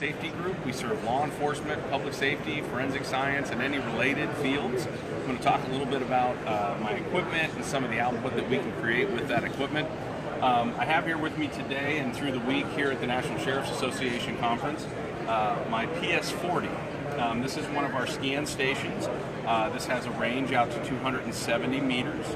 Safety group. We serve law enforcement, public safety, forensic science, and any related fields. I'm going to talk a little bit about my equipment and some of the output that we can create with that equipment. I have here with me today and through the week here at the National Sheriff's Association Conference my PS40. This is one of our scan stations. This has a range out to 270 meters.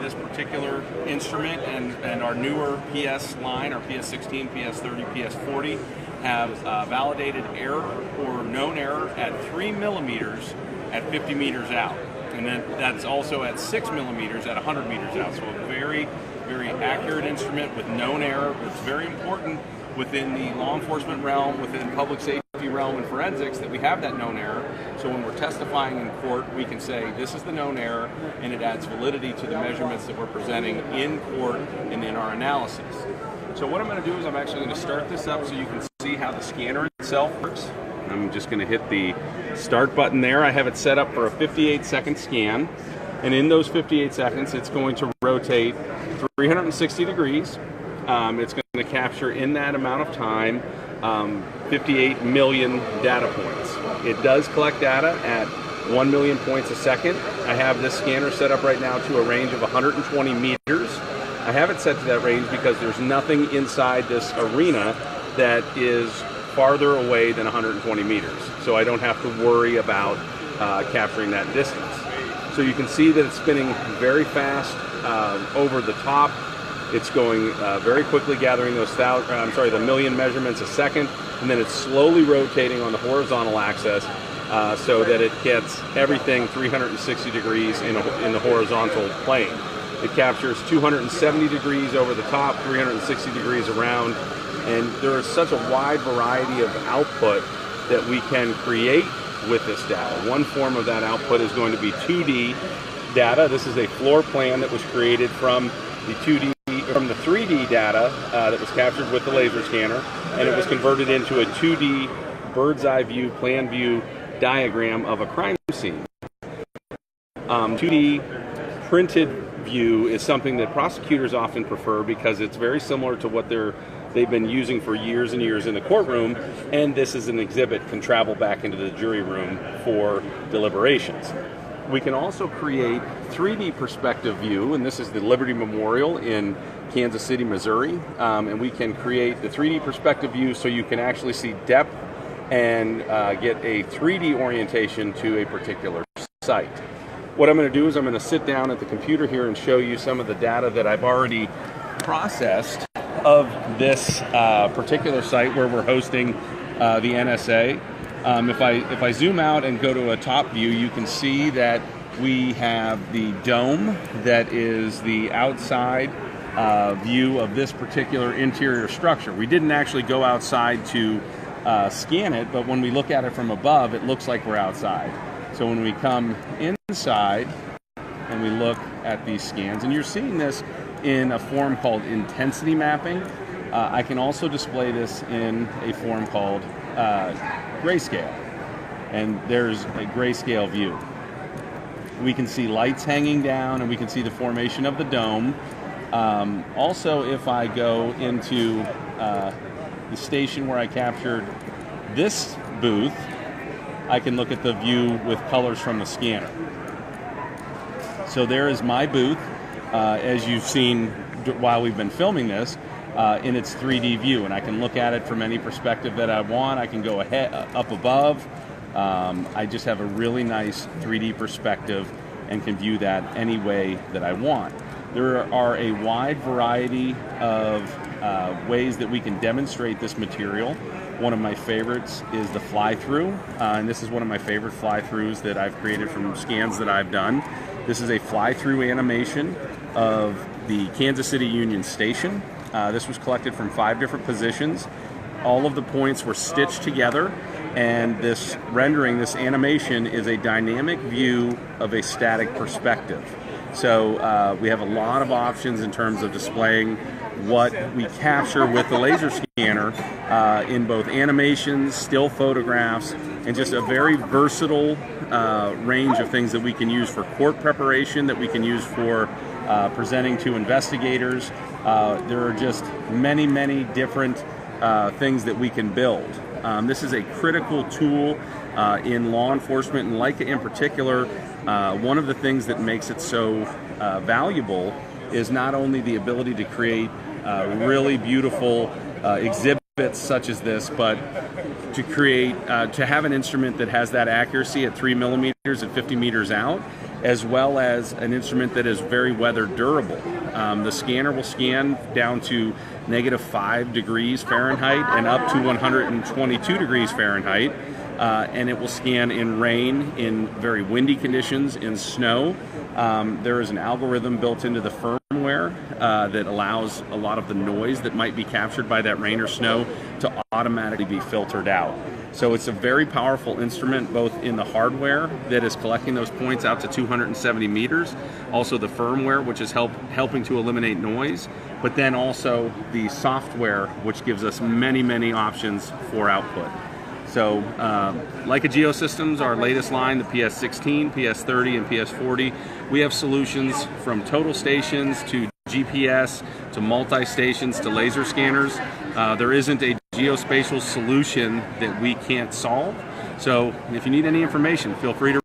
This particular instrument and our newer PS line, our PS16, PS30, PS40, have validated error or known error at 3 millimeters at 50 meters out. And then that's also at 6 millimeters at 100 meters out. So a very, very accurate instrument with known error. It's very important within the law enforcement realm, within public safety realm and forensics, that we have that known error. So when we're testifying in court, we can say this is the known error, and it adds validity to the measurements that we're presenting in court and in our analysis. So what I'm going to do is I'm actually going to start this up so you can see how the scanner itself works. I'm just going to hit the start button there. I have it set up for a 58-second scan, and in those 58 seconds it's going to rotate 360 degrees. It's going to capture in that amount of time 58 million data points. It does collect data at 1 million points a second. I have this scanner set up right now to a range of 120 meters. I have it set to that range because there's nothing inside this arena that is farther away than 120 meters. So I don't have to worry about capturing that distance. So you can see that it's spinning very fast over the top. It's going very quickly, gathering those the million measurements a second, and then it's slowly rotating on the horizontal axis so that it gets everything 360 degrees in the horizontal plane. It captures 270 degrees over the top, 360 degrees around, and there is such a wide variety of output that we can create with this data. One form of that output is going to be 2D data. This is a floor plan that was created from the 3D data that was captured with the laser scanner, and it was converted into a 2D bird's eye view, plan view diagram of a crime scene. 2D printed view is something that prosecutors often prefer because it's very similar to what they've been using for years and years in the courtroom, and this is an exhibit can travel back into the jury room for deliberations. We can also create 3D perspective view, and this is the Liberty Memorial in Kansas City, Missouri, and we can create the 3D perspective view so you can actually see depth and get a 3D orientation to a particular site. What I'm going to do is I'm going to sit down at the computer here and show you some of the data that I've already processed of this particular site where we're hosting the NSA. If I zoom out and go to a top view, you can see that we have the dome that is the outside view of this particular interior structure. We didn't actually go outside to scan it, but when we look at it from above, it looks like we're outside. So when we come inside and we look at these scans, and you're seeing this in a form called intensity mapping, I can also display this in a form called grayscale, and there's a grayscale view. We can see lights hanging down, and we can see the formation of the dome. Also, if I go into the station where I captured this booth, I can look at the view with colors from the scanner. So there is my booth, as you've seen while we've been filming this, in its 3D view, and I can look at it from any perspective that I want. I can go ahead, up above. I just have a really nice 3D perspective and can view that any way that I want. There are a wide variety of ways that we can demonstrate this material. One of my favorites is the fly-through, and this is one of my favorite fly-throughs that I've created from scans that I've done. This is a fly-through animation of the Kansas City Union Station. This was collected from 5 different positions. All of the points were stitched together, and this rendering, this animation, is a dynamic view of a static perspective. So we have a lot of options in terms of displaying what we capture with the laser scanner in both animations, still photographs, and just a very versatile range of things that we can use for court preparation, that we can use for presenting to investigators. There are just many, many different things that we can build. This is a critical tool in law enforcement, and Leica in particular. One of the things that makes it so valuable is not only the ability to create really beautiful exhibits such as this, but to create, to have an instrument that has that accuracy at 3 millimeters at 50 meters out, as well as an instrument that is very weather durable. The scanner will scan down to -5 degrees Fahrenheit and up to 122 degrees Fahrenheit. And it will scan in rain, in very windy conditions, in snow. There is an algorithm built into the firmware that allows a lot of the noise that might be captured by that rain or snow to automatically be filtered out. So it's a very powerful instrument, both in the hardware that is collecting those points out to 270 meters, also the firmware, which is helping to eliminate noise, but then also the software, which gives us many, many options for output. So Leica Geosystems, our latest line, the PS16, PS30, and PS40, we have solutions from total stations to GPS to multi-stations to laser scanners. There isn't a geospatial solution that we can't solve. So if you need any information, feel free to